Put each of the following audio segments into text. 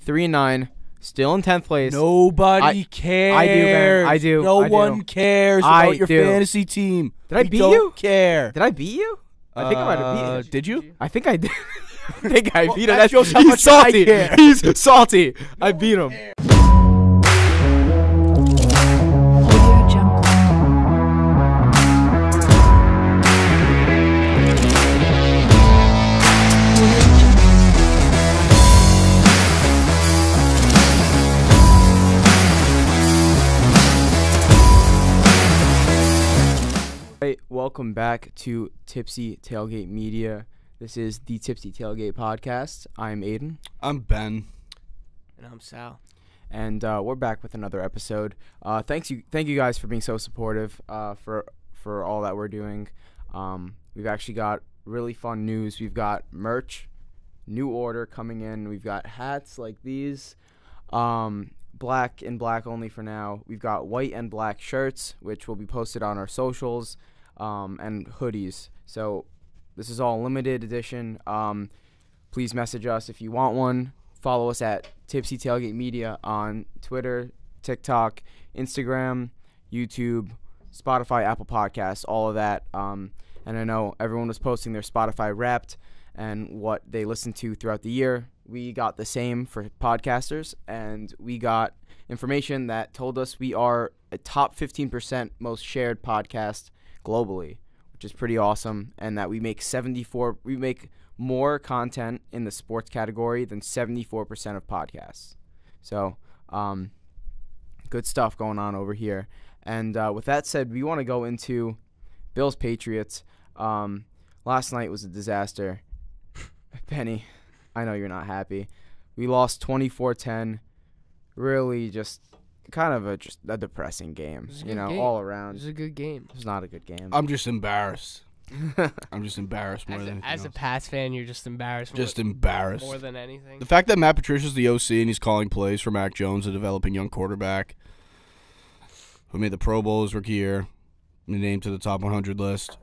3-9, still in 10th place. Nobody cares. I do. No one cares about your fantasy team. Did I beat you? Don't care. Did I beat you? I think I might have beat you. Did you? I think I did. I think I beat him. That shows how He's much salty. I care. He's salty. I beat him. Welcome back to Tipsy Tailgate Media. This is the Tipsy Tailgate Podcast. I'm Aiden. I'm Ben. And I'm Sal. And we're back with another episode. Thank you guys for being so supportive for all that we're doing. We've actually got really fun news. We've got merch, new order coming in. We've got hats like these, black and black only for now. We've got white and black shirts, which will be posted on our socials. And hoodies. So this is all limited edition. Please message us if you want one. Follow us at Tipsy Tailgate Media on Twitter, TikTok, Instagram, YouTube, Spotify, Apple Podcasts, all of that. And I know everyone was posting their Spotify Wrapped and what they listened to throughout the year. We got the same for podcasters, and we got information that told us we are a top 15% most shared podcast globally, which is pretty awesome, and that we make more content in the sports category than 74% of podcasts. So, good stuff going on over here. And with that said, we want to go into Bills Patriots. Last night was a disaster. Penny, I know you're not happy. We lost 24-10. Really just kind of a depressing game, all around. It was a good game. It was not a good game. I'm just embarrassed. I'm just embarrassed more than anything As a Pats fan, you're just embarrassed. Embarrassed. More than anything. The fact that Matt Patricia's the OC and he's calling plays for Mac Jones, a developing young quarterback who made the Pro Bowl his rookie year, named to the top 100 list.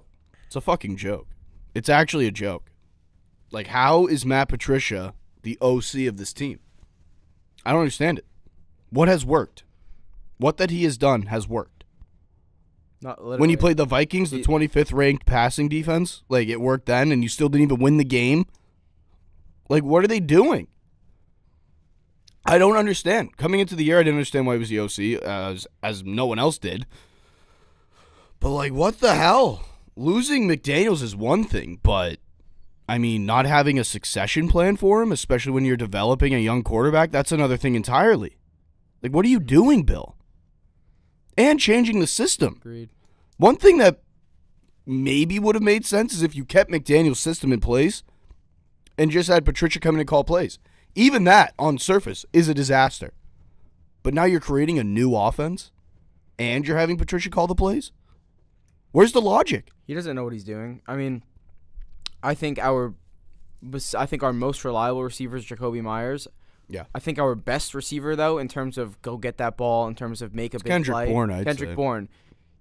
It's a fucking joke. It's actually a joke. Like, how is Matt Patricia the OC of this team? I don't understand it. What has worked? What that he has done has worked. Not literally. When you played the Vikings, the 25th ranked passing defense, like it worked then, and you still didn't even win the game. Like, what are they doing? I don't understand. Coming into the year, I didn't understand why he was the OC, as no one else did. But, like, what the hell? Losing McDaniels is one thing, but, I mean, not having a succession plan for him, especially when you're developing a young quarterback, that's another thing entirely. Like, what are you doing, Bill? And changing the system. Agreed. One thing that maybe would have made sense is if you kept McDaniel's system in place and just had Patricia come in and call plays. Even that, on surface, is a disaster. But now you're creating a new offense and you're having Patricia call the plays? Where's the logic? He doesn't know what he's doing. I mean, I think our most reliable receiver is Jacoby Myers. Yeah. I think our best receiver, though, in terms of go get that ball, in terms of make a big Kendrick play. Bourne, I'd Kendrick say. Bourne.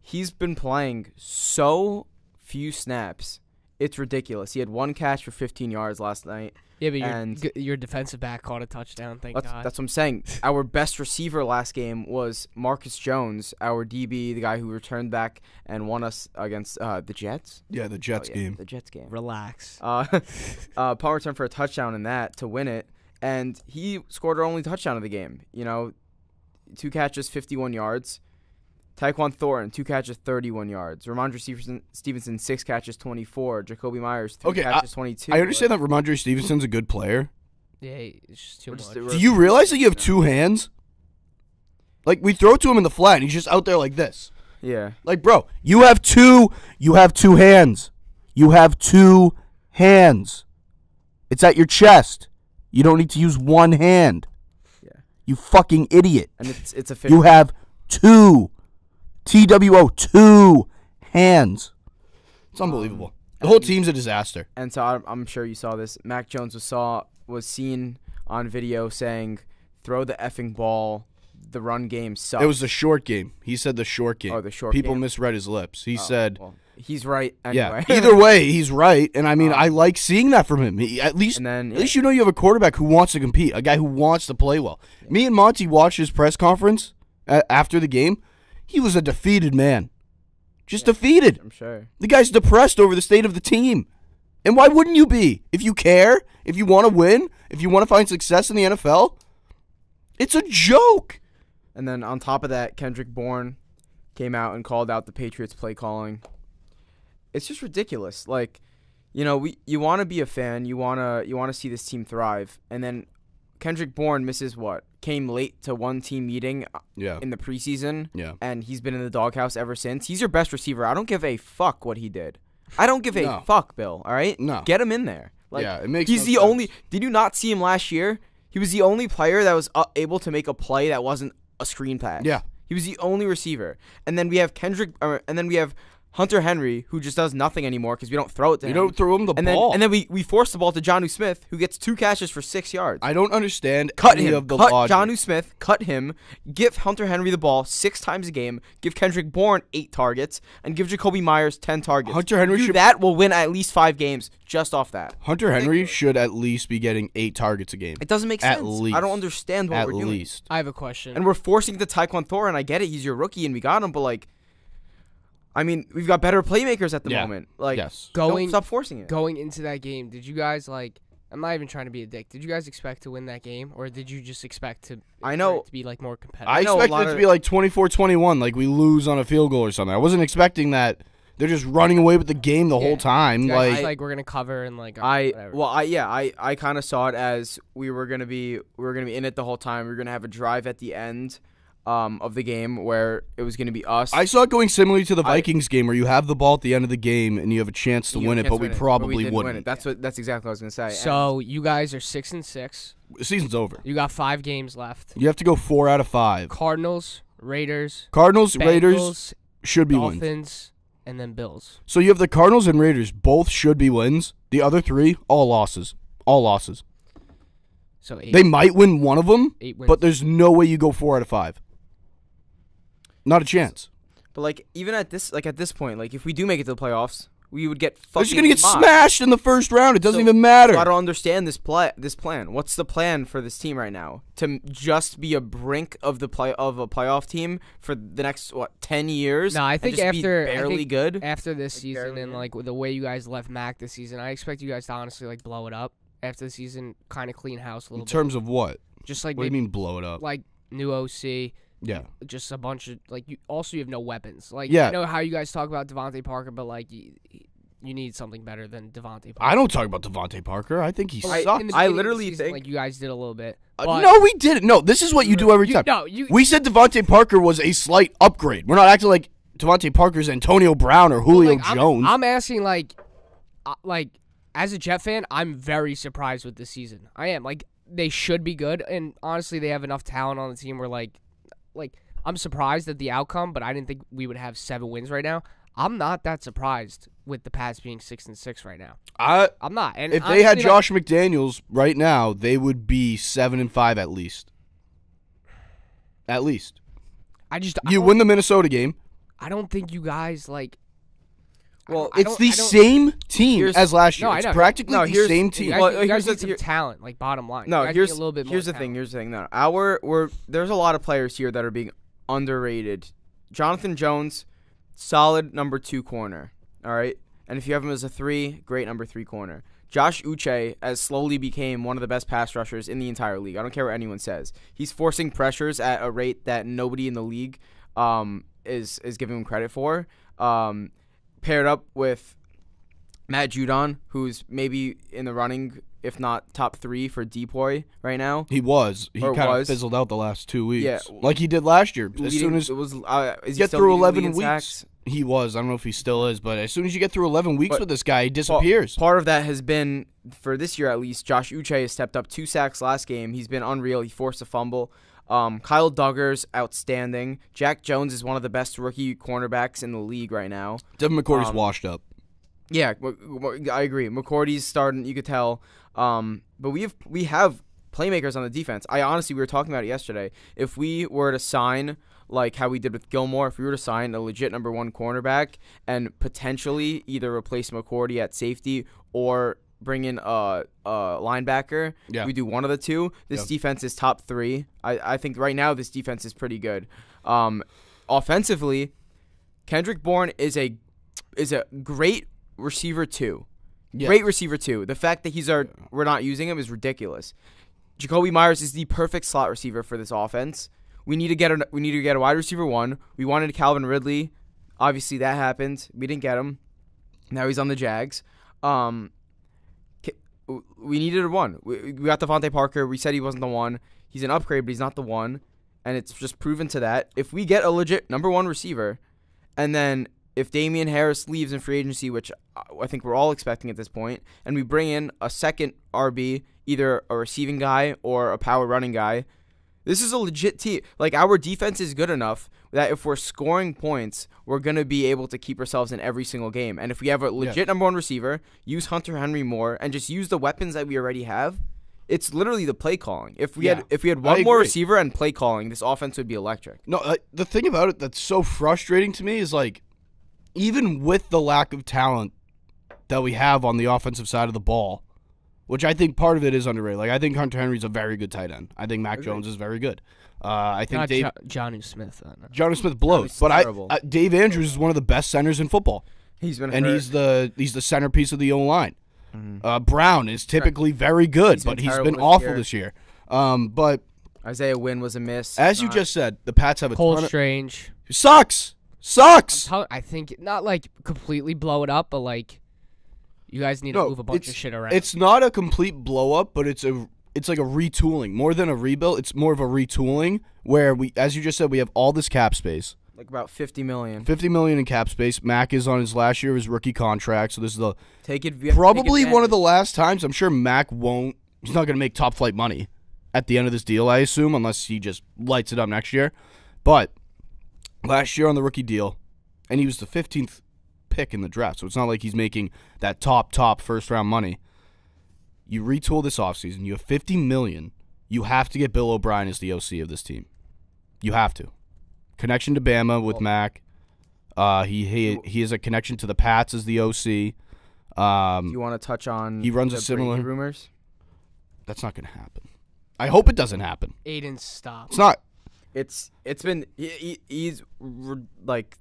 He's been playing so few snaps. It's ridiculous. He had one catch for 15 yards last night. Yeah, but your defensive back caught a touchdown, thank God. That's what I'm saying. Our best receiver last game was Marcus Jones, our DB, the guy who returned back and won us against the Jets. Yeah, the Jets game. The Jets game. Relax. Punt return for a touchdown in that to win it. And he scored our only touchdown of the game. 2 catches, 51 yards. Tyquan Thornton, 2 catches, 31 yards. Ramondre Stevenson, 6 catches, 24. Jacoby Myers, 3 catches, 22. I understand that Ramondre Stevenson's a good player. Yeah, it's just too much. Do you realize that you have 2 hands? Like, we throw to him in the flat, and he's just out there like this. Yeah. Like, bro, you have two hands. You have 2 hands. It's at your chest. You don't need to use 1 hand. Yeah. You fucking idiot. And it's a You have 2. TWO, 2 hands. It's unbelievable. The whole team's a disaster. And so I'm sure you saw this. Mac Jones was seen on video saying, "Throw the effing ball. The run game sucks." It was the short game. He said the short game. Oh, the short People game. misread his lips. He said, well, He's right anyway. Yeah. Either way, he's right, and I mean, I like seeing that from him. At least you know you have a quarterback who wants to compete, a guy who wants to play well. Yeah. Me and Monty watched his press conference after the game. He was a defeated man, just defeated. I'm sure the guy's depressed over the state of the team, and why wouldn't you be? If you care, if you want to win, if you want to find success in the NFL, it's a joke. And then on top of that, Kendrick Bourne came out and called out the Patriots play calling. It's just ridiculous. Like, you know, you want to be a fan, you want to see this team thrive, and then Kendrick Bourne misses what? Came late to one team meeting in the preseason, and he's been in the doghouse ever since. He's your best receiver. I don't give a fuck what he did. I don't give a fuck, Bill, all right? No. Get him in there. Like, it makes he's no the sense. only – did you not see him last year? He was the only player that was able to make a play that wasn't a screen pass. Yeah. He was the only receiver. And then we have we have Hunter Henry, who just does nothing anymore because we don't throw it to him. You don't throw him the ball. And then we force the ball to Jonnu Smith, who gets 2 catches for 6 yards. I don't understand Cut any him. of the Cut logic. Jonnu Smith. Cut him. Give Hunter Henry the ball 6 times a game. Give Kendrick Bourne 8 targets. And give Jacoby Myers 10 targets. Hunter Henry that will win at least 5 games just off that. Hunter Henry should at least be getting 8 targets a game. It doesn't make sense. At least. I don't understand what we're doing. At least. I have a question. And we're forcing the Tyquan Thor, and I get it. He's your rookie, and we got him. But, like, I mean, we've got better playmakers at the moment. Like, don't stop forcing it. Going into that game, did you guys, like, I'm not even trying to be a dick. Did you guys expect to win that game, or did you just expect it to be, like, more competitive? I expected it to be, like, 24-21, like we lose on a field goal or something. I wasn't expecting that they're just running away with the game the whole time. Like we're going to cover and, like, whatever. I kind of saw it as we were going to be in it the whole time. We were going to have a drive at the end of the game where it was going to be us. I saw it going similarly to the Vikings game where you have the ball at the end of the game and you have a chance to win it, but we probably wouldn't. Win it. That's exactly what I was going to say. So you guys are 6-6. The season's over. You got 5 games left. You have to go 4 out of 5. Cardinals, Raiders, Raiders should be wins. Dolphins, and then Bills. So you have the Cardinals and Raiders. Both should be wins. The other 3, all losses. All losses. So 8. They might win one of them, 8 wins. but there's no way you go 4 out of 5. Not a chance. But like even at this point, like if we do make it to the playoffs, we would get fucking. They're just gonna get smashed in the first round. It doesn't even matter. So I don't understand this plan. What's the plan for this team right now? To just be a brink of a playoff team for the next 10 years? No, I think good after this season and like with the way you guys left Mac this season, I expect you guys to honestly like blow it up after the season. Kind of clean house a little bit. In terms of what? Just like what do you mean blow it up? Like new OC. Yeah. Just a bunch of, like, you have no weapons. Like, I know how you guys talk about Devontae Parker, but, like, you need something better than Devontae Parker. I don't talk about Devontae Parker. I think he sucks. I literally think. Like, you guys did a little bit. No, we didn't. No, this is what you do every time. We said Devontae Parker was a slight upgrade. We're not acting like Devontae Parker's Antonio Brown or Julio Jones. I'm asking, like, as a Jet fan, I'm very surprised with this season. I am. Like, they should be good, and honestly, they have enough talent on the team where, like, I'm surprised at the outcome, but I didn't think we would have 7 wins right now. I'm not that surprised with the Pats being 6-6 right now. I'm not. And if they had Josh McDaniels right now, they would be 7-5 at least. At least. You win the Minnesota game. I don't think you guys like. Well, it's the same team as last year. It's practically the same team. You guys need some talent, like bottom line. No, here's a little bit more. Here's the thing. No, there's a lot of players here that are being underrated. Jonathan Jones, solid number 2 corner. All right, and if you have him as a 3, great number 3 corner. Josh Uche has slowly became one of the best pass rushers in the entire league. I don't care what anyone says. He's forcing pressures at a rate that nobody in the league is giving him credit for. Paired up with Matt Judon, who's maybe in the running, if not top 3 for Depoy right now. He was. He kind of fizzled out the last 2 weeks. Yeah, like he did last year. As soon as is get through 11 weeks, he was. I don't know if he still is, but as soon as you get through 11 weeks with this guy, he disappears. Part of that has been, for this year at least, Josh Uche has stepped up 2 sacks last game. He's been unreal. He forced a fumble. Kyle Duggar's outstanding. Jack Jones is one of the best rookie cornerbacks in the league right now. Devin McCourty's washed up. Yeah, I agree. McCourty's starting. You could tell. But we have playmakers on the defense. We were talking about it yesterday. If we were to sign, like how we did with Gilmore, if we were to sign a legit number 1 cornerback and potentially either replace McCourty at safety or bring in a linebacker, we do one of the two. This defense is top 3. I think right now this defense is pretty good. Offensively, Kendrick Bourne is a great receiver too. Yes. Great receiver too. The fact that we're not using him is ridiculous. Jacoby Myers is the perfect slot receiver for this offense. We need to get a wide receiver 1. We wanted Calvin Ridley. Obviously that happened. We didn't get him. Now he's on the Jags. We needed a 1. We got Devontae Parker. We said he wasn't the 1. He's an upgrade, but he's not the 1. And it's just proven to that. If we get a legit number 1 receiver, and then if Damian Harris leaves in free agency, which I think we're all expecting at this point, and we bring in a second RB, either a receiving guy or a power running guy, this is a legit team. Like, our defense is good enough that if we're scoring points, we're going to be able to keep ourselves in every single game. And if we have a legit number 1 receiver, use Hunter Henry more, and just use the weapons that we already have, it's literally the play calling. If we had one more receiver and play calling, this offense would be electric. No, the thing about it that's so frustrating to me is, like, even with the lack of talent that we have on the offensive side of the ball, which I think part of it is underrated. Like, I think Hunter Henry's a very good tight end. I think Mac Jones is very good. I think Johnny Smith. Johnny Smith blows, but Dave Andrews is one of the best centers in football. He's been and hurt. he's the centerpiece of the O-line. Brown is typically very good, but he's been awful this year. But Isaiah Wynn was a miss. As you just said, the Pats have a Cole ton of... Strange. Sucks. I think not like completely blow it up, but like you guys need to move a bunch of shit around. It's not a complete blow up, but it's like a retooling. More than a rebuild, it's more of a retooling where we, as you just said, we have all this cap space. Like about $50 million. $50 million in cap space. Mac is on his last year of his rookie contract, so this is probably one of the last times. I'm sure Mac won't. He's not going to make top flight money at the end of this deal, I assume, unless he just lights it up next year. But last year on the rookie deal, and he was the 15th pick in the draft, so it's not like he's making that top first round money. You retool this offseason. You have $50 million. You have to get Bill O'Brien as the OC of this team. You have to. Connection to Bama with Mac. He has a connection to the Pats as the OC. You want to touch on he runs a similar Brady rumors? That's not going to happen. I hope it doesn't happen. Aiden, stop. It's not. It's been he's like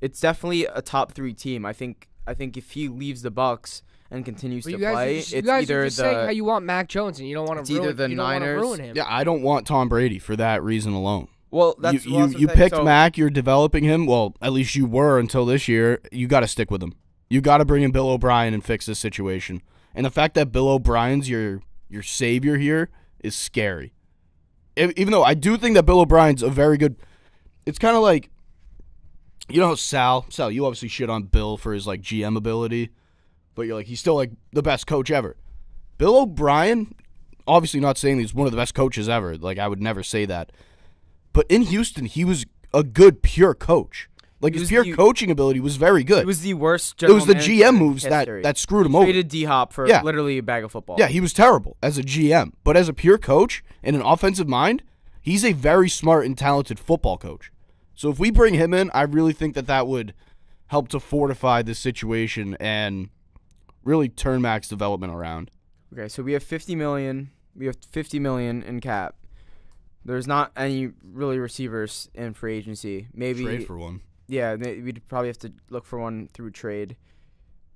it's definitely a top 3 team. I think if he leaves the Bucs and continues to play, it's either the saying how you want Mac Jones and you don't want to ruin, either the Niners. Him. Yeah, I don't want Tom Brady for that reason alone. Well, that's you picked Mac. You're developing him. Well, at least you were until this year. You got to stick with him. You got to bring in Bill O'Brien and fix this situation. And the fact that Bill O'Brien's your savior here is scary. Even though I do think that Bill O'Brien's a very good. It's kind of like, you know, Sal. You obviously shit on Bill for his like GM ability, but you're like he's still like the best coach ever. Bill O'Brien, obviously not saying he's one of the best coaches ever. Like I would never say that. But in Houston, he was a good, pure coach. Like, his pure coaching ability was very good. He was the worst It was the GM moves that screwed him over. He traded D-Hop for literally a bag of football. Yeah, he was terrible as a GM. But as a pure coach and an offensive mind, he's a very smart and talented football coach. So if we bring him in, I really think that would help to fortify this situation and really turn Mac's development around. Okay, so we have $50 million. We have $50 million in cap. There's not any really receivers in free agency. Maybe trade for one. Yeah, we'd probably have to look for one through trade.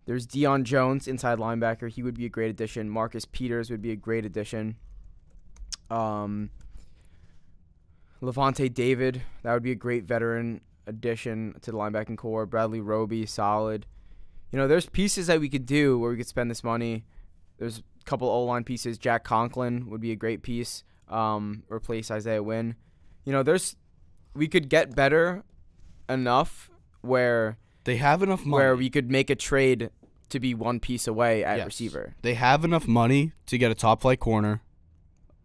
There's Deion Jones, inside linebacker. He would be a great addition. Marcus Peters would be a great addition. Levante David, that would be a great veteran addition to the linebacking core. Bradley Roby, solid. You know, there's pieces that we could do where we could spend this money. There's a couple O-line pieces. Jack Conklin would be a great piece. Replace Isaiah Wynn. You know, we could get better enough where they have enough money where we could make a trade to be one piece away at receiver. They have enough money to get a top flight corner,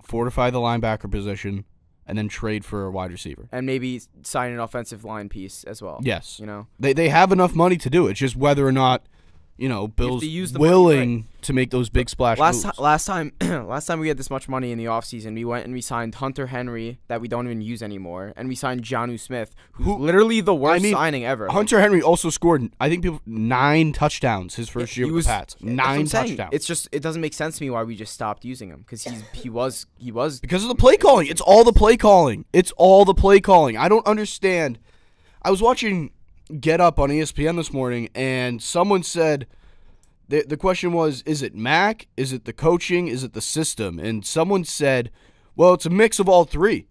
fortify the linebacker position, and then trade for a wide receiver. And maybe sign an offensive line piece as well. Yes. You know? They have enough money to do it. It's just whether or not Bill's use the willing money, to make those big splash moves. Last time we had this much money in the offseason, we went and we signed Hunter Henry that we don't even use anymore, and we signed Jonnu Smith, who's literally the worst signing ever. Hunter Henry also scored, I think, 9 touchdowns his first year with the Pats. 9 touchdowns. It's just it doesn't make sense to me why we just stopped using him because he was because of the play calling. It's all the play calling. It's all the play calling. I don't understand. I was watching Get Up on ESPN this morning, and someone said the question was, is it Mac? Is it the coaching? Is it the system? And someone said, well, it's a mix of all three.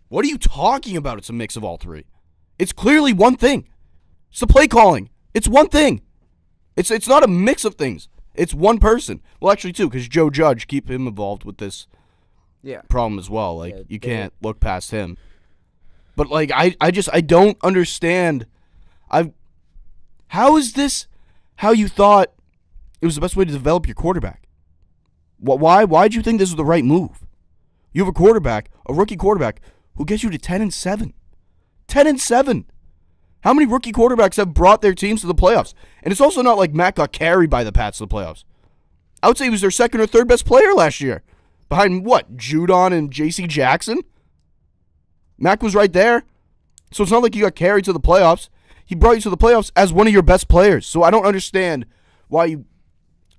What are you talking about? It's a mix of all three. It's clearly one thing. It's the play calling. It's one thing. It's not a mix of things. It's one person. Well, actually, two, because Joe Judge, keep him involved with this problem as well. Like, you can't look past him. But, like, I don't understand. How is this how you thought it was the best way to develop your quarterback? Why'd you think this was the right move? You have a rookie quarterback, who gets you to 10-7. 10-7. How many rookie quarterbacks have brought their teams to the playoffs? And it's also not like Matt got carried by the Pats to the playoffs. I would say he was their second or third best player last year. Behind what? Judon and J.C. Jackson? Mac was right there. So it's not like you got carried to the playoffs. He brought you to the playoffs as one of your best players. So I don't understand why you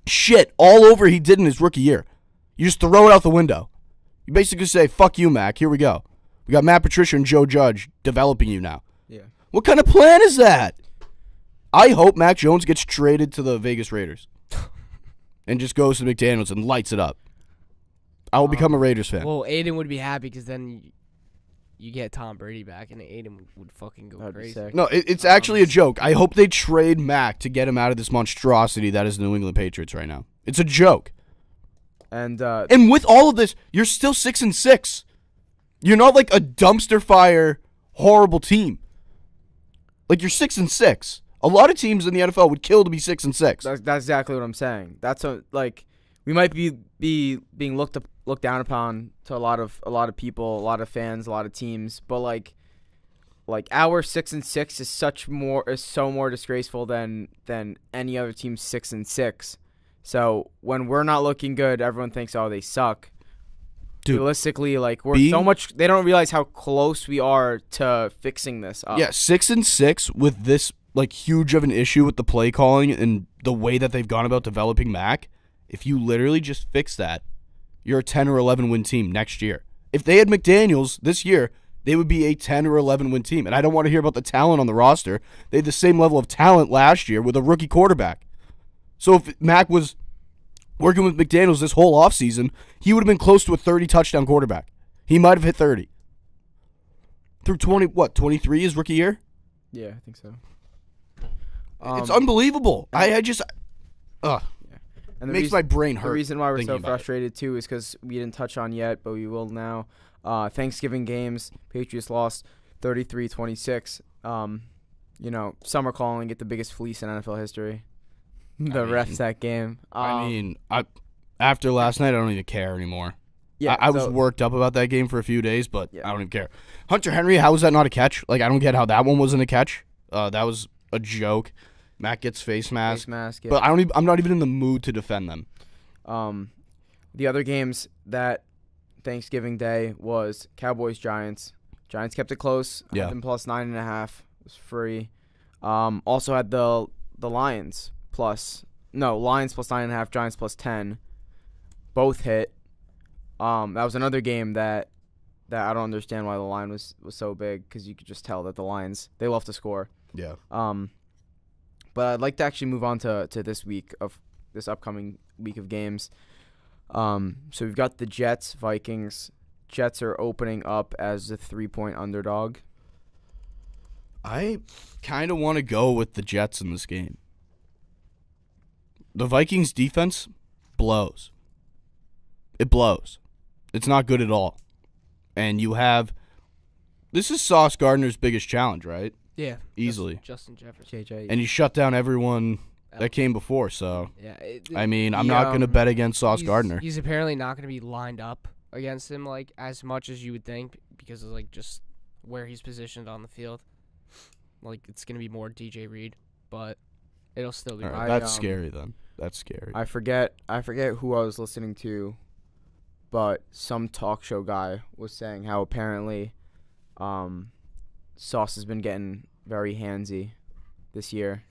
shit all over he did in his rookie year. You just throw it out the window. You basically say, fuck you, Mac. Here we go. We got Matt Patricia and Joe Judge developing you now. Yeah. What kind of plan is that? I hope Mac Jones gets traded to the Vegas Raiders and just goes to McDaniels and lights it up. I will become a Raiders fan. Well, Aiden would be happy because then you get Tom Brady back, and Aiden would fucking go crazy. No, it's actually a joke. I hope they trade Mac to get him out of this monstrosity that is the New England Patriots right now. It's a joke. And with all of this, you're still 6-6. You're not like a dumpster fire, horrible team. Like, you're 6-6. A lot of teams in the NFL would kill to be 6-6. That's exactly what I'm saying. That's we might be being looked down upon to a lot of people, a lot of fans, a lot of teams, but like our 6-6 is so more disgraceful than any other team's 6-6. So when we're not looking good, everyone thinks, oh, they suck. Dude, realistically, like they don't realize how close we are to fixing this up. Yeah, 6-6 with this like huge of an issue with the play calling and the way that they've gone about developing Mac. If you literally just fix that, you're a 10 or 11 win team next year. If they had McDaniels this year, they would be a 10 or 11 win team. And I don't want to hear about the talent on the roster. They had the same level of talent last year with a rookie quarterback. So if Mac was working with McDaniels this whole offseason, he would have been close to a 30-touchdown quarterback. He might have hit 30. Through 23 his rookie year? Yeah, I think so. It's unbelievable. I just... And it makes my brain hurt. The reason why we're so frustrated, too, is because we didn't touch on yet, but we will now. Thanksgiving games, Patriots lost 33-26. Some are calling it the biggest fleece in NFL history. Refs that game. After last night, I don't even care anymore. Yeah, I was worked up about that game for a few days, but I don't even care. Hunter Henry, how was that not a catch? Like, I don't get how that one wasn't a catch. That was a joke. Matt gets face mask. Yeah. But I'm not even in the mood to defend them. The other games that Thanksgiving Day was Cowboys-Giants. Giants kept it close. Yeah. Had them plus 9.5. It was free. Also had the Lions plus 9.5, Giants plus 10. Both hit. That was another game that I don't understand why the line was so big, because you could just tell that the Lions, they love to score. Yeah. But I'd like to actually move on to this upcoming week of games. So we've got the Jets, Vikings. Jets are opening up as a 3-point underdog. I kind of want to go with the Jets in this game. The Vikings defense blows. It blows. It's not good at all. And this is Sauce Gardner's biggest challenge, right? Yeah. Easily. Justin Jefferson. JJ. And he shut down everyone that came before, so. Yeah. I'm not going to bet against Sauce Gardner. He's apparently not going to be lined up against him like as much as you would think, because of like just where he's positioned on the field. Like, it's going to be more DJ Reed, but it'll still be. All good. right, that's scary then. That's scary. I forget who I was listening to, but some talk show guy was saying how apparently Sauce has been getting very handsy this year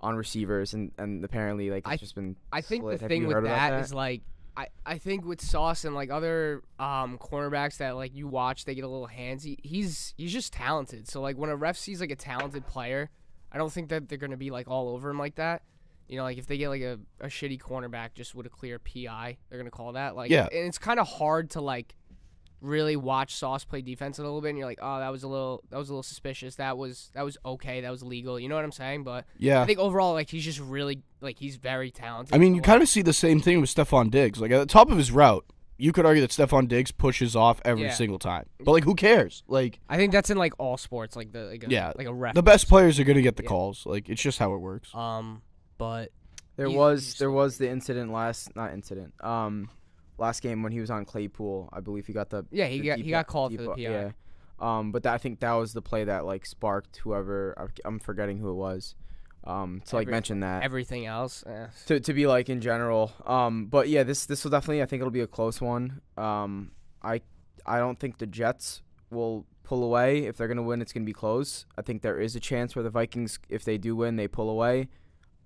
on receivers, and apparently like it's just been I think slid. the Have thing you with heard about that is like I think with Sauce and like other cornerbacks that like you watch, they get a little handsy. He's just talented. So like when a ref sees like a talented player, I don't think that they're gonna be like all over him like that. You know, like if they get like a shitty cornerback just with a clear PI, they're gonna call that like. Yeah. And it's kind of hard to like really watch Sauce play defense a little bit, and you're like, oh, that was a little suspicious. That was okay. That was legal. You know what I'm saying? But Yeah. I think overall, like he's just really like he's very talented. I mean, you kind of see the same thing with Stephon Diggs. Like at the top of his route, you could argue that Stephon Diggs pushes off every single time. But like, who cares? Like, I think that's in like all sports, like like a ref. the best players are gonna get the calls. Like, it's just how it works. But There was the incident last game when he was on Claypool. I believe he got the he got called for the PI. Yeah. But I think that was the play that like sparked whoever I'm forgetting who it was. To like mention that Everything else, to be like in general. But yeah, this will definitely, I think it'll be a close one. I don't think the Jets will pull away. If they're gonna win, it's gonna be close. I think there is a chance where the Vikings, if they do win, they pull away.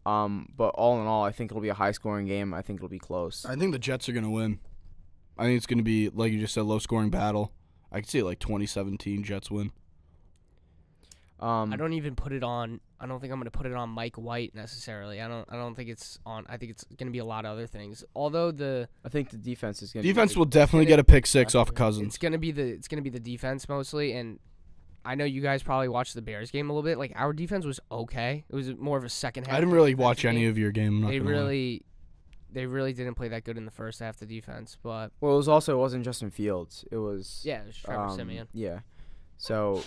But all in all, I think it'll be a high-scoring game. I think it'll be close. I think the Jets are going to win. I think it's going to be, like you just said, low-scoring battle. I could see it like 2017 Jets win. I don't even put it on. I don't think I'm going to put it on Mike White necessarily. I don't think it's on. I think it's going to be a lot of other things. Although I think the defense is going. Defense will definitely get a pick six off of Cousins. It's going to be the defense mostly, and I know you guys probably watched the Bears game a little bit. Like our defense was okay. It was more of a second half. I didn't really watch any of your game. They really didn't play that good in the first half. The defense, but it wasn't Justin Fields. It was it was Trevor Siemian. Yeah, so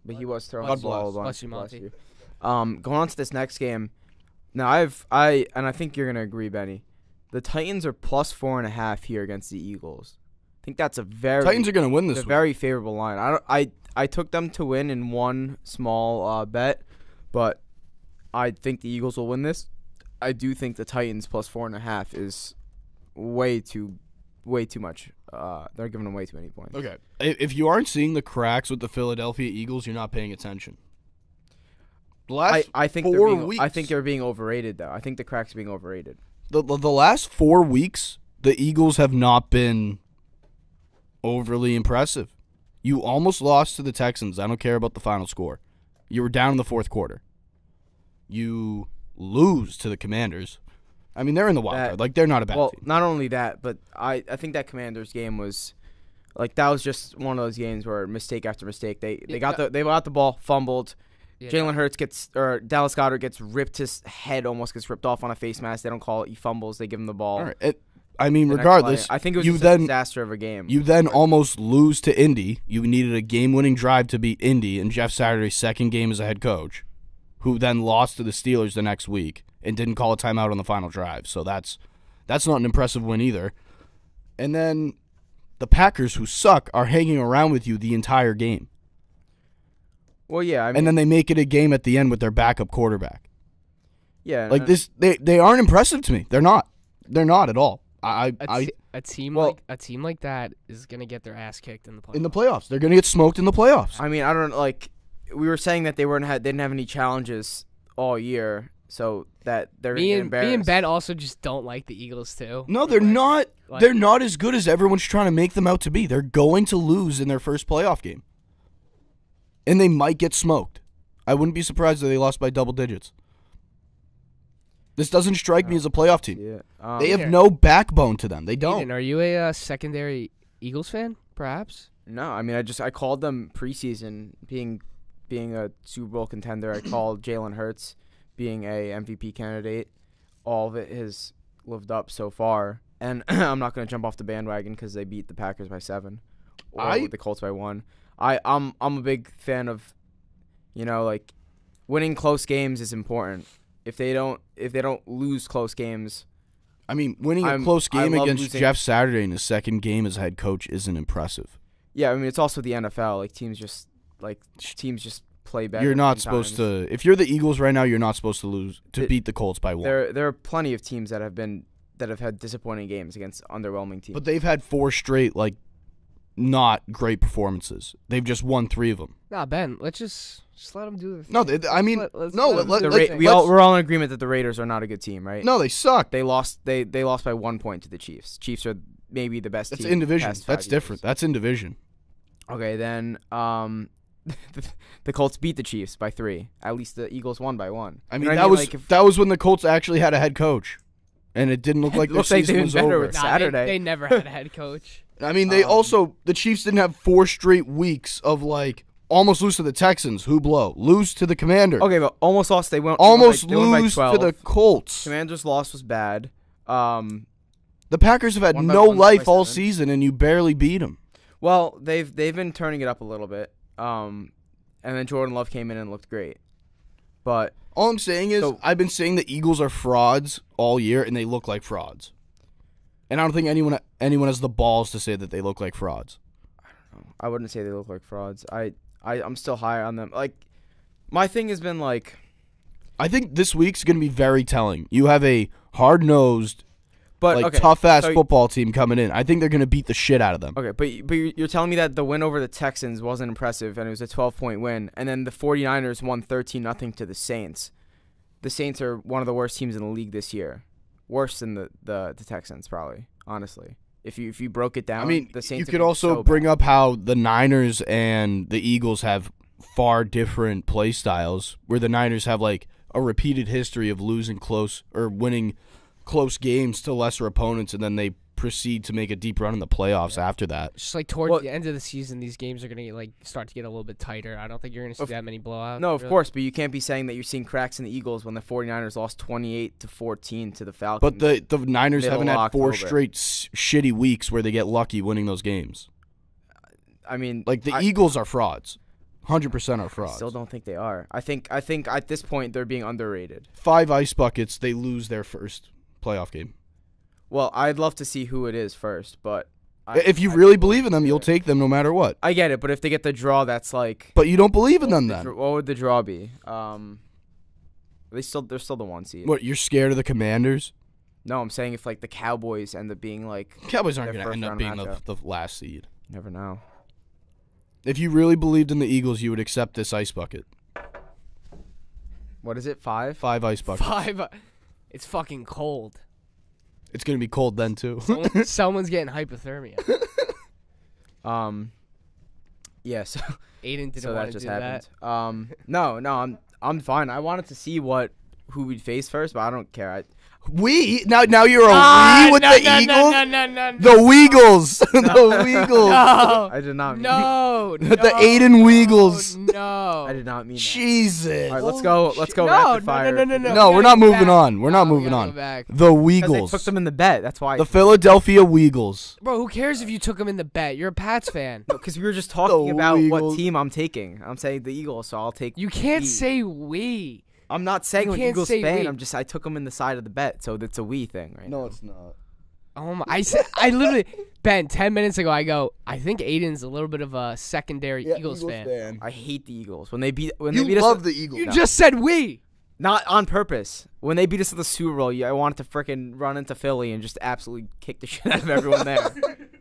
but he was throwing God the ball a bunch. Bless you, Monty. Going on to this next game. Now I think you're gonna agree, Benny. The Titans are plus 4.5 here against the Eagles. I think that's Titans are gonna win this. A very favorable line. I took them to win in one small bet, but I think the Eagles will win this. I do think the Titans plus 4.5 is way too much. They're giving them way too many points. Okay, if you aren't seeing the cracks with the Philadelphia Eagles, you're not paying attention. I think 4 weeks. I think they're being overrated, though. I think the cracks are being overrated. The last 4 weeks, the Eagles have not been overly impressive. You almost lost to the Texans. I don't care about the final score. You were down in the fourth quarter. You lose to the Commanders. I mean, they're in the wild card. Like, they're not a bad team. Not only that, but I think that Commanders game was like that was just one of those games where mistake after mistake. They got the ball, fumbled. Yeah, Jalen Hurts Dallas Goedert gets ripped. His head almost gets ripped off on a face mask. They don't call it. He fumbles. They give him the ball. All right. I mean, regardless, I think it was a disaster of a game. You then almost lose to Indy. You needed a game-winning drive to beat Indy in Jeff Saturday's second game as a head coach, who then lost to the Steelers the next week and didn't call a timeout on the final drive. So that's not an impressive win either. And then the Packers, who suck, are hanging around with you the entire game. Well, yeah, and then they make it a game at the end with their backup quarterback. Yeah, like this, they aren't impressive to me. They're not. They're not at all. A team like that is gonna get their ass kicked in the playoffs. In the playoffs, they're gonna get smoked in the playoffs. I mean, I don't like. We were saying that they didn't have any challenges all year, so that they're gonna get embarrassed. Me and Ben also just don't like the Eagles too. No, they're not. They're not as good as everyone's trying to make them out to be. They're going to lose in their first playoff game, and they might get smoked. I wouldn't be surprised if they lost by double digits. This doesn't strike me as a playoff team. Yeah. They have no backbone to them. They don't. Ethan, are you a secondary Eagles fan, perhaps? No, I mean I called them preseason being a Super Bowl contender. I called Jalen Hurts being a MVP candidate. All of it has lived up so far, and I'm not going to jump off the bandwagon because they beat the Packers by 7, or the Colts by 1. I'm a big fan of, like, winning close games is important. If they don't lose close games, I mean, winning a close game against Jeff Saturday in his second game as head coach isn't impressive. Yeah, I mean it's also the NFL. Like teams just play better. You're not supposed to. If you're the Eagles right now, you're not supposed to lose to beat the Colts by 1. There are plenty of teams that have had disappointing games against underwhelming teams. But they've had 4 straight not great performances. They've just won 3 of them. Nah, Ben, let's just let them do the thing. No, We're all in agreement that the Raiders are not a good team, right? No, they suck. They lost by 1 point to the Chiefs. Chiefs are maybe the best That's team. in division. Past 5 That's years. different. That's in division. Okay, then the Colts beat the Chiefs by 3. At least the Eagles won by 1. I mean, that was when the Colts actually had a head coach, and it didn't look like their season was over. Saturday. They never had a head coach. I mean, the Chiefs didn't have 4 straight weeks of almost lose to the Texans. Who blow? Lose to the Commanders. Okay, but almost lost. They won. Almost they won by lose 12. to the Colts. Commanders' loss was bad. The Packers have had Won by no 1, life by all 7. season, and you barely beat them. Well, they've been turning it up a little bit. And then Jordan Love came in and looked great. But all I'm saying is, I've been saying the Eagles are frauds all year, and they look like frauds. And I don't think anyone has the balls to say that they look like frauds. I don't know. I wouldn't say they look like frauds. I'm still high on them. My thing has been I think this week's going to be very telling. You have a hard-nosed, but tough-ass football team coming in. I think they're going to beat the shit out of them. Okay, but you're telling me that the win over the Texans wasn't impressive, and it was a 12-point win, and then the 49ers won 13-0 to the Saints. The Saints are one of the worst teams in the league this year. Worse than the Texans, probably, honestly. If you broke it down, I mean, the Saints you could also bring up how the Niners and the Eagles have far different play styles, where the Niners have a repeated history of losing close or winning close games to lesser opponents, and then they proceed to make a deep run in the playoffs after that. Just towards the end of the season, these games are going to start to get a little bit tighter. I don't think you're going to see that many blowouts. No, of course, but you can't be saying that you're seeing cracks in the Eagles when the 49ers lost 28-14 to the Falcons. But the Niners haven't had 4 straight shitty weeks where they get lucky winning those games. I mean, the Eagles are frauds. 100% are frauds. I still don't think they are. I think at this point they're being underrated. 5 ice buckets, they lose their first playoff game. Well, I'd love to see who it is first, but if you really believe in them, you'll take them no matter what. I get it, but if they get the draw, that's But you don't believe in them then. What would the draw be? They're still the 1 seed. What, you're scared of the Commanders? No, I'm saying if the Cowboys end up being Cowboys aren't going to end up being the last seed. You never know. If you really believed in the Eagles, you would accept this ice bucket. What is it? 5? 5 ice buckets. 5. It's fucking cold. It's going to be cold then, too. Someone's getting hypothermia. Yeah, so Aiden didn't so want that to just do happened. that. No, I'm fine. I wanted to see who we'd face first, but I don't care. Now you're a with the Eagles? No. The Weagles. The Weagles. No. I did not mean No. The Aiden Weagles. No. I did not mean that. Jesus. All right, let's go rapid fire. No, we're not moving on. We're not moving on. The Because Weagles. they took them in the bet. That's why. The Philadelphia Weagles. Bro, who cares if you took him in the bet? You're a Pats fan. Because we were just talking about Eagles. what team I'm taking. I'm saying the Eagles, so I'll take. You can't we. say we. I'm not saying I'm an can't Eagles say fan. we. I took them in the side of the bet, so that's a we thing, right? No, it's not. Oh my! I literally, Ben, 10 minutes ago, I think Aiden's a little bit of a secondary Eagles fan. I hate the Eagles when they beat You they beat love us. the Eagles. You just said we. Not on purpose. When they beat us at the Super Bowl, I wanted to freaking run into Philly and just absolutely kick the shit out of everyone there.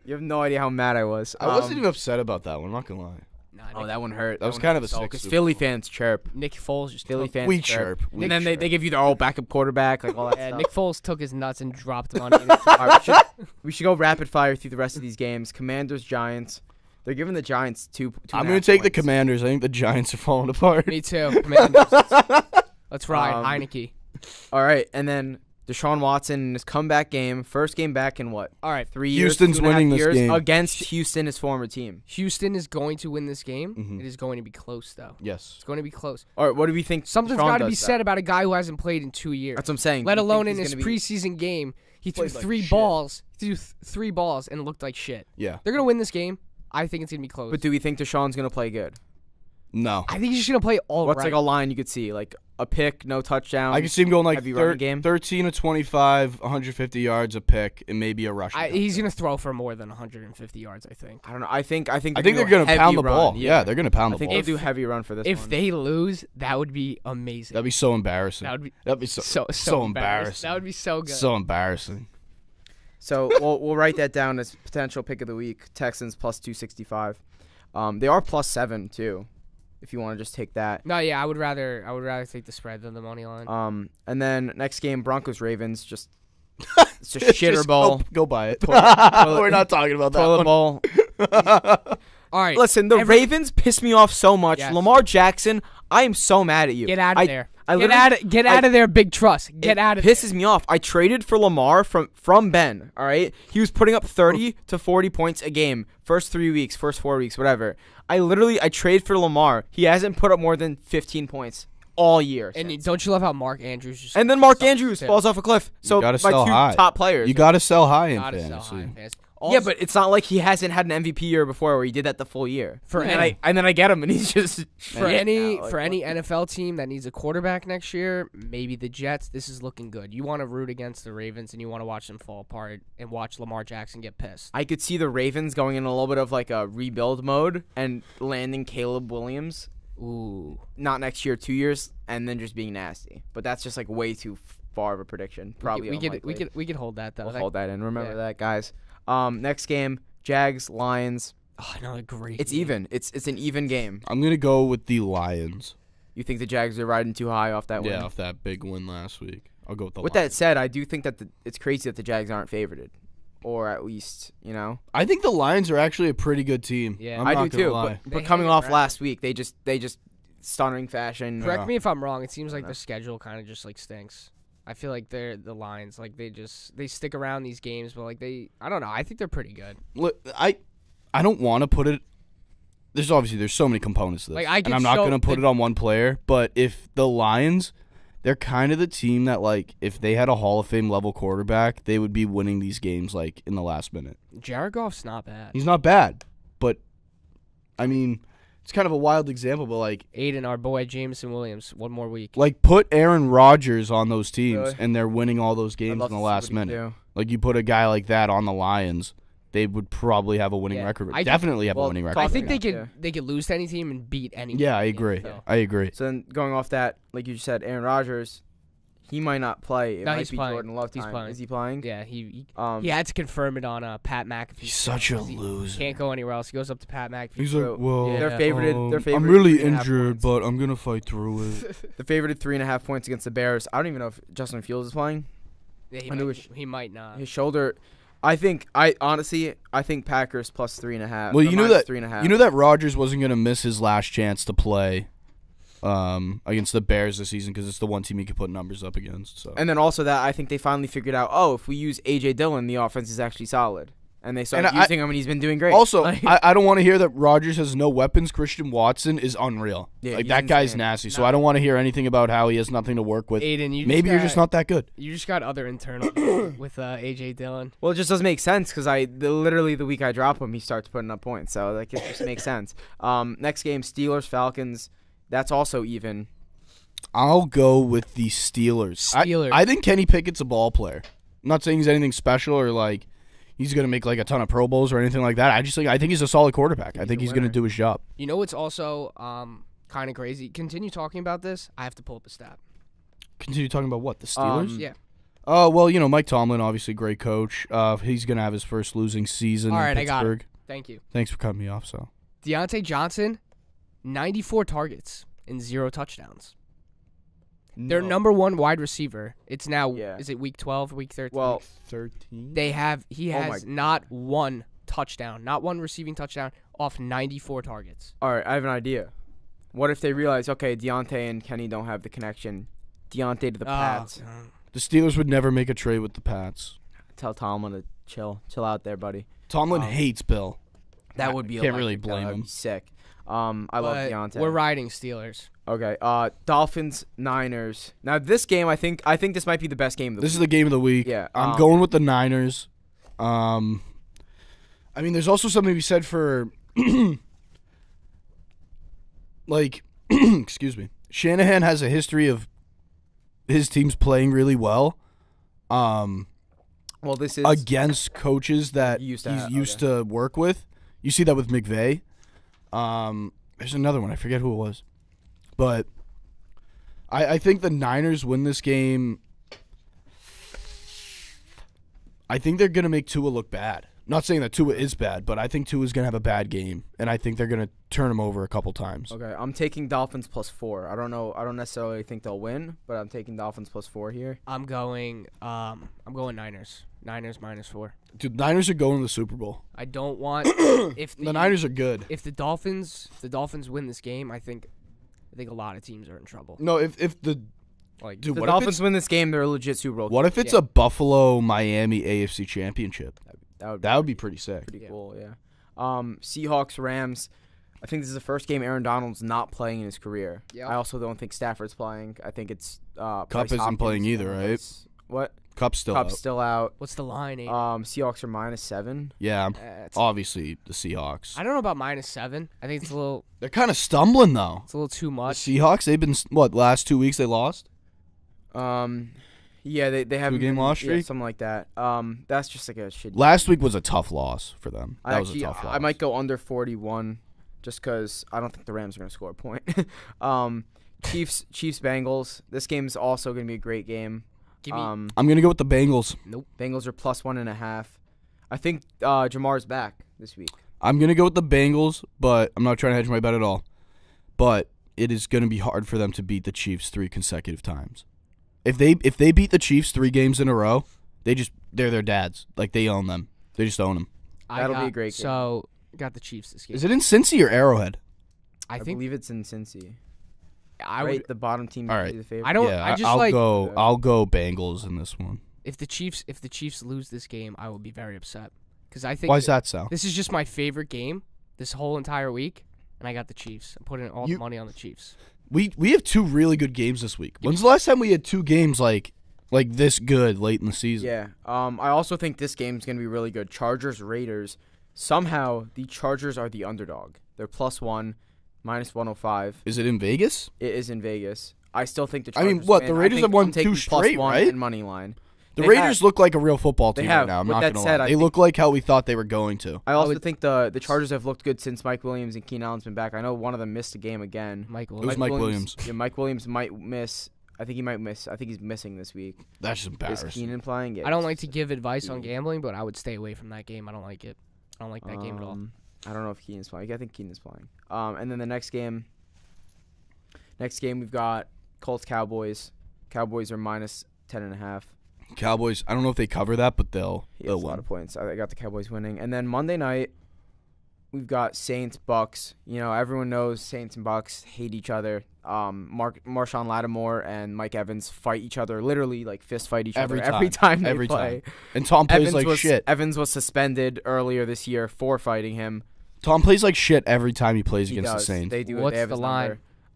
You have no idea how mad I was. I wasn't even upset about that one. I'm not gonna lie. Oh, that one hurt. That was kind of a sick because Super Philly Bowl. fans chirp. Nick Foles just Philly fans We chirp. chirp. And then they give you their old backup quarterback, all that Yeah, stuff. Nick Foles took his nuts and dropped them on Aiden. All right, we should go rapid fire through the rest of these games. Commanders, Giants. They're giving the Giants two. I'm gonna take the points. Commanders. I think the Giants are falling apart. Me too. Commanders. Let's ride Heineke. All right, and then Deshaun Watson in his comeback game, first game back in what? All right. 3 years. Houston's 2.5 winning this years game. against Houston, his former team. Houston is going to win this game. Mhm. It is going to be close, though. Yes. It's going to be close. All right, what do we think? Something's Deshaun got to be does said that? about a guy who hasn't played in 2 years. That's what I'm saying. Let Do you alone think in he's his gonna be- preseason game, he threw Played like 3 shit. balls. He threw 3 balls and looked like shit. Yeah. They're going to win this game. I think it's going to be close. But do we think Deshaun's gonna play good? No. I think he's just gonna play all What's right. like a line you could see? Like a pick, no touchdown. I can see him going like heavy running game. 13 to 25, 150 yards, a pick, and maybe a rushing. He's gonna throw for more than 150 yards. I think. I don't know. I think they're going to pound the ball. Yeah, they're going to pound the ball. I think they'll do heavy run for this If one. they lose, that would be amazing. That'd be so embarrassing. That'd be so embarrassing. That would be so good. So embarrassing. So we'll write that down as potential pick of the week. Texans plus 265. They are plus 7 too. If you want to just take that. No, yeah, I would rather take the spread than the money line. And then next game, Broncos Ravens. Just it's just shitter ball. Go buy it. We're not talking about that toilet one. bowl. All right. Listen, the Ravens piss me off so much. Yes. Lamar Jackson, I am so mad at you. Get out of there. Get out of there, Big Trust. Get out of there. Pisses me off. I traded for Lamar from Ben, all right? He was putting up 30 to 40 points a game first 3 weeks, first 4 weeks, whatever. I traded for Lamar. He hasn't put up more than 15 points all year. And don't you love how Mark Andrews just and then Mark Andrews falls off a cliff. So gotta my sell two high. top players. You got to sell high in gotta fantasy. sell high in fantasy. Yeah, but it's not like he hasn't had an MVP year before where he did that the full year. And then I get him and he's just for any NFL team that needs a quarterback next year, maybe the Jets. This is looking good. You want to root against the Ravens and you want to watch them fall apart and watch Lamar Jackson get pissed. I could see the Ravens going in a little bit of like a rebuild mode and landing Caleb Williams. Ooh, not next year, 2 years, and then just being nasty. But that's just like way too far of a prediction. Probably we could hold that though. We'll hold that in. Remember that, guys. Next game, Jags Lions. Oh, another great. It's game. even. It's an even game. I'm gonna go with the Lions. You think the Jags are riding too high off that win? Yeah, off that big win last week. I'll go with the With Lions. that said, I do think that it's crazy that the Jags aren't favored, or at least I think the Lions are actually a pretty good team. Yeah. I'm I not do gonna too. lie. But coming off around. last week, they just stunning fashion. Correct me if I'm wrong. It seems like their schedule kind of just like stinks. I feel like they're the Lions. Like they stick around these games, but like I don't know. I think they're pretty good. Look, I don't want to put it. There's so many components to this, Like, and I'm not going to put it on one player. But if the Lions, they're kind of the team that like if they had a Hall of Fame level quarterback, they would be winning these games like in the last minute. Jared Goff's not bad. He's not bad, but I mean, it's kind of a wild example. But like Aiden, our boy Jameson Williams, one more week. Like put Aaron Rodgers on those teams, Really? and they're winning all those games in the last minute. Like you put a guy like that on the Lions, they would probably have a winning record. Definitely have a winning record. I think they could lose to any team and beat any. Yeah, I agree. So. I agree. So then going off that, like you said, Aaron Rodgers, he might not play. It might he's be playing. Jordan Love time. He's playing. Is he playing? Yeah, he had to confirm it on Pat McAfee. He's such a loser. Can't go anywhere else. He goes up to Pat McAfee. He's like, well, Yeah. They're favorited. They're favorited. I'm really 3.5 injured, points. but I'm gonna fight through it. The favorited 3.5 points against the Bears. I don't even know if Justin Fields is playing. Yeah, he might not. His shoulder. I think Packers plus 3.5. Well, you know that 3.5. you know that Rodgers wasn't gonna miss his last chance to play against the Bears this season because it's the one team he could put numbers up against. So. And then also that I think they finally figured out. Oh, if we use AJ Dillon, the offense is actually solid, and they started using him, and he's been doing great. Also, I don't want to hear that Rodgers has no weapons. Christian Watson is unreal. Yeah, like he's that guy's insane. nasty. So I don't want to hear anything about how he has nothing to work with. Aiden, Maybe you're just not that good. You just got other internal with AJ Dillon. Well, it just doesn't make sense because literally the week I drop him, he starts putting up points. So like it just makes sense. Next game, Steelers Falcons. That's also even. I'll go with the Steelers. I think Kenny Pickett's a ball player. I'm not saying he's anything special or like he's gonna make like a ton of Pro Bowls or anything like that. I think he's a solid quarterback. I think he's gonna do his job. You know what's also kind of crazy? Continue talking about this. I have to pull up a stat. Continue talking about what, the Steelers? Yeah. Oh well, Mike Tomlin, obviously great coach. He's gonna have his first losing season. All right, in I got Pittsburgh. it. Thank you. Thanks for cutting me off. So Deontay Johnson, 94 targets and 0 touchdowns. Their number one wide receiver. It's now. Yeah. Is it week 12 or week 13? Well, 13. He has not one touchdown, not one receiving touchdown off 94 targets. all right, I have an idea. What if they realize, okay, Deontay and Kenny don't have the connection? Deontay to the Pats. The Steelers would never make a trade with the Pats. Tell Tomlin to chill out there, buddy. Tomlin hates Bill. That would be. Can't really electric, though. blame That'd him. be sick. I love Deontay. We're riding Steelers. Okay. Dolphins Niners. Now this game, I think this might be the best game of the This week. is the game of the week. Yeah, I'm going with the Niners. I mean, there's also something to be said for like, excuse me, Shanahan has a history of his teams playing really well. Well, this is against coaches that Used he's to used to work with. You see that with McVay. There's another one. I forget who it was. But I think the Niners win this game. I think they're going to make Tua look bad. Not saying that Tua is bad, but I think Tua's going to have a bad game, and I think they're going to turn him over a couple times. Okay, I'm taking Dolphins +4. I don't know. I don't necessarily think they'll win, but I'm taking Dolphins +4 here. I'm going Niners. Niners -4. Dude, Niners are going to the Super Bowl. I don't want if The Niners are good. If the Dolphins win this game, I think a lot of teams are in trouble. No, if the Like, dude, If the what Dolphins if it's, win this game, they're a legit Super Bowl. what if it's a Buffalo-Miami AFC championship? That would be pretty sick. pretty cool, yeah. Seahawks, Rams. I think this is the first game Aaron Donald's not playing in his career. Yep. I also don't think Stafford's playing. I think it's Cup Bryce isn't Hopkins playing either, and right? it's- What? Cup's still Cup's out. still out. what's the line? Aiden? Seahawks are -7. Yeah, It's- obviously the Seahawks. I don't know about -7. I think it's a little They're kind of stumbling though. too The much. Seahawks, they've been last 2 weeks they lost. Yeah, they have 2-game loss streak? something like that. That's just like a shit. Last week was a tough loss for them. That was a tough loss. I might go under 41, just because I don't think the Rams are gonna score a point. Chiefs Bengals. This game's also gonna be a great game. Give me I'm gonna go with the Bengals. Bengals are +1.5. I think Jamar's back this week. I'm gonna go with the Bengals, but I'm not trying to hedge my bet at all. But it is gonna be hard for them to beat the Chiefs 3 consecutive times. If they beat the Chiefs 3 games in a row, they're their dads. Like, they own them. They just own them. That'll be a great game. So got the Chiefs this game. Is it in Cincy or Arrowhead? I I think believe it's in Cincy. I Right, would. the bottom team All would right. be the favorite. I don't. Yeah, I just I'll like I'll go Bengals in this one. if the Chiefs lose this game, I will be very upset because I think Why is that so? this is just my favorite game this whole entire week, and I got the Chiefs. I'm putting all the money on the Chiefs. We have 2 really good games this week. When's the last time we had 2 games like this good late in the season? Yeah. I also think this game's gonna be really good. Chargers Raiders. Somehow the Chargers are the underdog. They're +1, -105. Is it in Vegas? It is in Vegas. I still think the I Chargers mean, what, win. the I Raiders think have won I'm taking 2 straight, +1 right? and money line. The They Raiders have. look like a real football They team have. right now. I'm With not that gonna said, lie. I They look like how we thought they were going to. I also think the Chargers have looked good since Mike Williams and Keenan Allen's been back. I know one of them missed a game again. Michael. It was Mike Williams. Yeah, Mike Williams might miss. I think he might miss. I think he's missing this week. That's just Is embarrassing. Keenan playing? Yeah, I don't like to give advice on gambling, but I would stay away from that game. I don't like it. I don't like that game at all. I don't know if Keenan's playing. I think Keenan's playing. And then the next game we've got Colts Cowboys. Cowboys are -10.5. Cowboys, I don't know if they cover that, but they'll He has a lot win. of points. I got the Cowboys winning. And then Monday night, we've got Saints Bucks. You know, everyone knows Saints and Bucks hate each other. Marshawn Lattimore and Mike Evans fight each other, literally like fist fight each other every time they play. And Tom plays like shit. Evans was suspended earlier this year for fighting him. Tom plays like shit every time he plays He against does. the Saints. They do. What's they have the his line?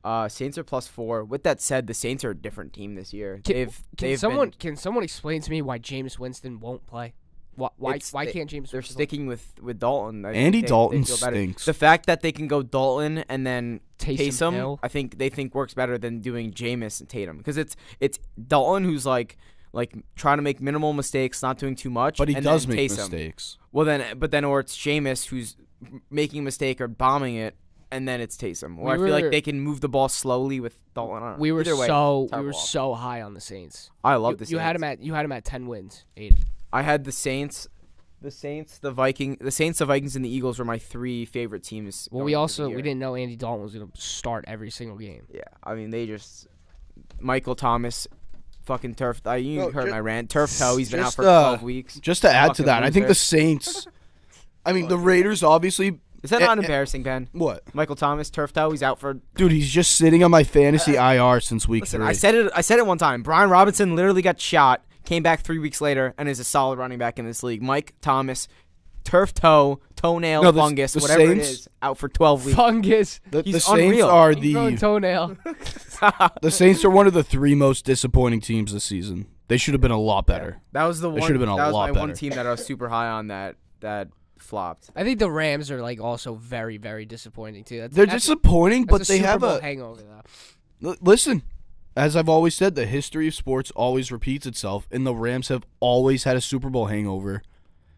number. Saints are +4. With that said, the Saints are a different team this year. Can They've someone been, can someone explain to me why Jameis Winston won't play? Why It's- can't Jameis? they're Winston play? sticking with Dalton. I Andy think they Dalton feel better. stinks. The fact that they can go Dalton and then Taysom Hill. Taysom, I think they think works better than doing Jameis and Tatum, because it's Dalton who's like trying to make minimal mistakes, not doing too much, But he and does then make Taysom. mistakes. Well then, or it's Jameis who's making a mistake or bombing it, and then it's Taysom. Or I feel like they can move the ball slowly with Dalton. I don't know. We were Either way, terrible. so high on the Saints. I love the Saints. You had him at 10 wins. 8. I had the Saints, the Vikings, and the Eagles were my 3 favorite teams. Well, going we into also the year. we didn't know Andy Dalton was going to start every single game. Yeah, I mean they just Michael Thomas, fucking turf. You No, heard ju- my rant. Turf toe. He's been out just, for 12 weeks. Just to add to Fucking that, I think the loser. Saints. I mean, the Raiders obviously. Is that not embarrassing, Ben? What? Michael Thomas, turf toe. He's out for. Dude, he's just sitting on my fantasy IR since week Listen, 3. I said it one time. Brian Robinson literally got shot, came back 3 weeks later, and is a solid running back in this league. Mike Thomas, turf toe, toenail, No, the fungus, Saints- whatever it is, out for 12 weeks. Fungus. The he's Saints unreal. are Growing toenail. the Saints are one of the 3 most disappointing teams this season. They should have been a lot better. That was the They one. should have been a that was lot my one better. team that I was super high on. That flopped. I think the Rams are like also very, very disappointing too. They're disappointing, but that's they Super have Bowl a hangover though. listen. As I've always said, the history of sports always repeats itself, and the Rams have always had a Super Bowl hangover.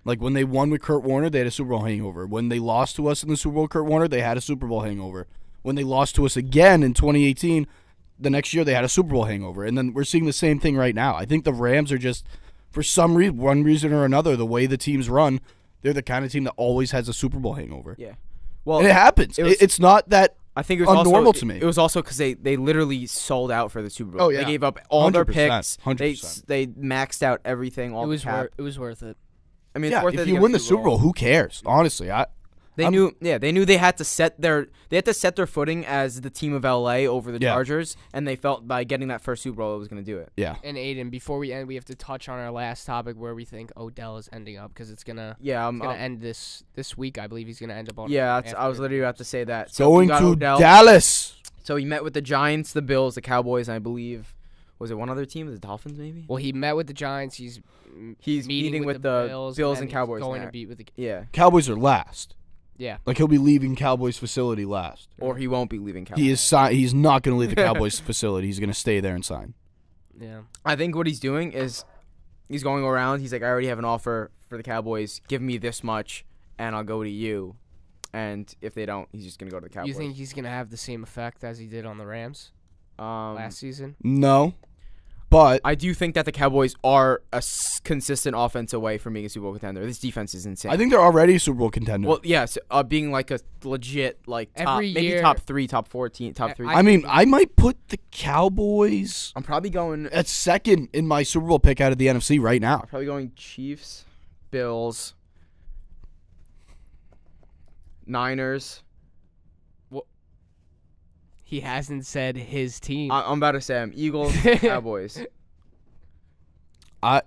Like when they won with Kurt Warner, they had a Super Bowl hangover. When they lost to us in the Super Bowl, Kurt Warner, they had a Super Bowl hangover. When they lost to us again in 2018, the next year they had a Super Bowl hangover. And then we're seeing the same thing right now. I think the Rams are just, for some reason, one reason or another, the way the teams run, they're the kind of team that always has a Super Bowl hangover. Yeah. Well, And it happens. It's not that I think it was unnormal also, to me. It was also because they literally sold out for the Super Bowl. Oh, yeah. They gave up all their 100%, picks. 100%. They maxed out everything. All It was the cap. it was worth it. I mean, it's yeah, worth it if to you get win the Super Bowl, who cares? Honestly, They knew they had to set their footing as the team of LA over the Yeah. Chargers, and they felt by getting that first Super Bowl it was going to do it. yeah. And Aiden, before we end, we have to touch on our last topic where we think Odell is ending up because it's gonna end this week. I believe he's gonna end up on. Yeah, I was literally about to say that. So Going you got to Odell. Dallas. So he met with the Giants, the Bills, the Cowboys, and I believe was it one other team, the Dolphins maybe? Well, he met with the Giants. He's meeting with the Bills and he's Cowboys going now. to beat with the Yeah, Cowboys are last. yeah. Like he'll be leaving Cowboys facility last. or he won't be leaving Cowboys. He is he's not going to leave the Cowboys facility. He's going to stay there and sign. Yeah. I think what he's doing is he's going around. He's like, I already have an offer for the Cowboys. Give me this much, and I'll go to you. And if they don't, he's just gonna go to the Cowboys. You think he's gonna have the same effect as he did on the Rams last season? No, but I do think that the Cowboys are a consistent offense away from being a Super Bowl contender. This defense is insane. I think they're already a Super Bowl contender. Well, yes, being like a legit top, Every maybe year- top 3, top 14, top 3. I mean, I might put the Cowboys I'm probably going. at second in my Super Bowl pick out of the NFC right now. I'm probably going Chiefs, Bills, Niners. He hasn't said his team. I'm about to say Eagles, Cowboys.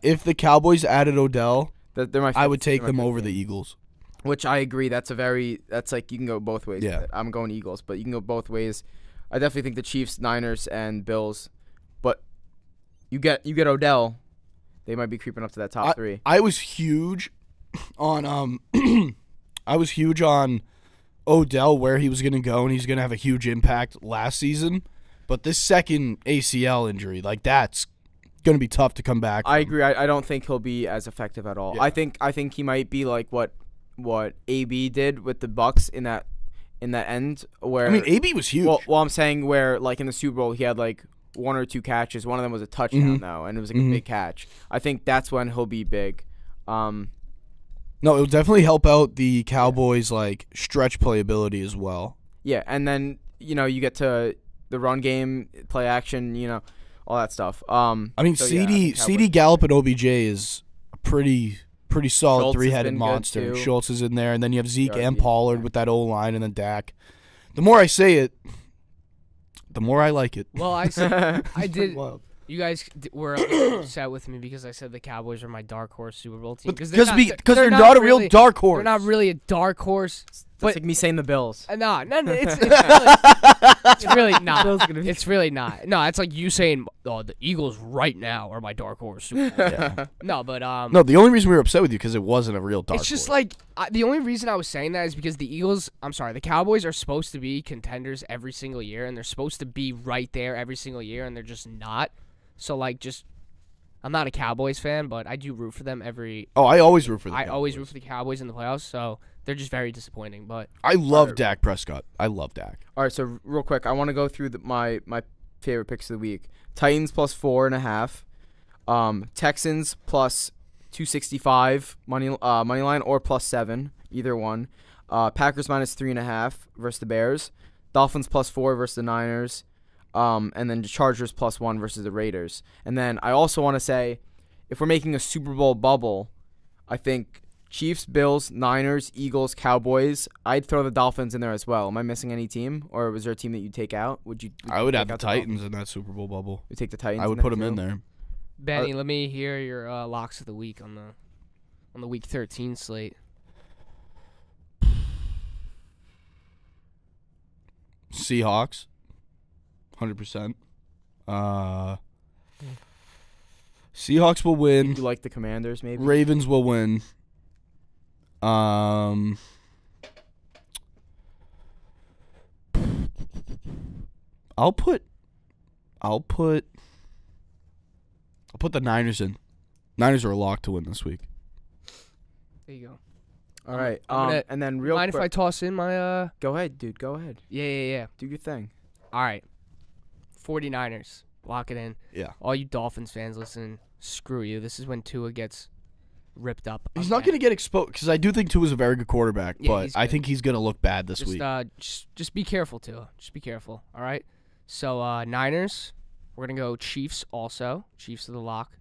If the Cowboys added Odell, They're my. I would take they're my them fifth over team. the Eagles. Which I agree. That's like you can go both ways. Yeah. With it. I'm going Eagles, but you can go both ways. I definitely think the Chiefs, Niners, and Bills. But you get Odell, they might be creeping up to that top 3. I was huge on I was huge on Odell, where he was going to go, and he's going to have a huge impact last season. But this second ACL injury, like that's going to be tough to come back I from. agree. I don't think he'll be as effective at all. Yeah. I think he might be like what AB did with the Bucks in that end where I mean, AB was huge. Well, I'm saying where like in the Super Bowl he had like 1 or 2 catches. One of them was a touchdown though, and it was like a big catch. I think that's when he'll be big. No, it'll definitely help out the Cowboys' like stretch playability as well. Yeah, and then you get to the run game, play action, all that stuff. I mean, so, yeah, I think CD Gallup and OBJ is a pretty solid Schultz has three-headed been good, monster. too. Schultz is in there, and then you have Zeke Yeah, and Pollard with that O-line, and then Dak. The more I say it, the more I like it. Well, I said I did. Wild. You guys were upset with me because I said the Cowboys are my dark horse Super Bowl team. Because they're not a real dark horse. They're not really a dark horse. That's like me saying the Bills. No, it's really not. It's really not. No, it's like you saying, "Oh, the Eagles right now are my dark horse." Super Bowl. Yeah. No, but No, the only reason we were upset with you because it wasn't a real dark it's just horse. like the only reason I was saying that is because the Cowboys are supposed to be contenders every single year, and they're supposed to be right there every single year, and they're just not. So I'm not a Cowboys fan, but I do root for them every. Oh, I always root for the I Cowboys. always root for the Cowboys in the playoffs, so they're just very disappointing. But I love Dak Prescott. I love Dak. All right, so real quick, I want to go through my favorite picks of the week. Titans plus 4.5. Texans plus 265 money line or plus 7, either one. Packers minus 3.5 versus the Bears. Dolphins plus 4 versus the Niners. And then the Chargers plus 1 versus the Raiders. And then I also want to say, if we're making a Super Bowl bubble, I think Chiefs, Bills, Niners, Eagles, Cowboys. I'd throw the Dolphins in there as well. Am I missing any team, or was there a team that you'd take out? I would have take the out Titans in that Super Bowl bubble. You take the Titans. I would put them in there. Benny, let me hear your locks of the week on the Week 13 slate. Seahawks, 100%. Seahawks will win. You like the Commanders, maybe? Ravens will win. I'll put the Niners in. Niners are a lock to win this week. There you go. All right. And then Mind if I toss in my Go ahead, dude. Go ahead. Yeah. Do your thing. All right. 49ers. Lock it in. Yeah. All you Dolphins fans listening, screw you. This is when Tua gets ripped up. He's not going to get exposed because I do think Tua's a very good quarterback, Yeah, but he's I good. think he's going to look bad this week. Just be careful, Tua. Just be careful. All right. So Niners. We're gonna go Chiefs also. Chiefs are the lock,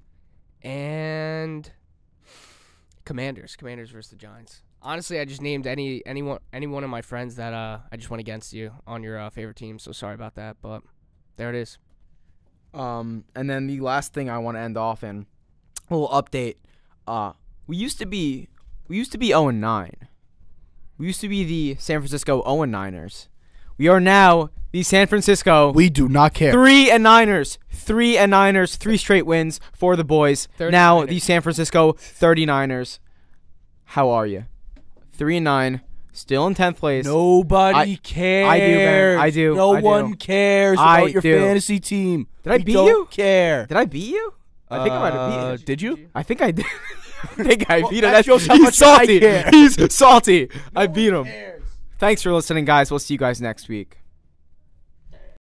and Commanders. Commanders versus the Giants. Honestly, I just named any one of my friends that I just went against you on your favorite team. So sorry about that, but there it is. And then the last thing I want to end off in a little update. We used to be 0-9. We used to be the San Francisco 0-9ers. We are now the San Francisco. We do not care. 3-9ers. 3-9ers. 3 straight wins for the boys. 39ers. Now the San Francisco 39ers. How are you? 3-9. Still in 10th place. Nobody cares. I do, Ben. I do. No I do. one cares about your fantasy team. Did I We beat don't you? care. Did I beat you? I think I might have beat you. Did you? I think I did. I think I beat him. that shows how He's much I salty. care. He's salty. I beat him. Thanks for listening, guys. We'll see you guys next week.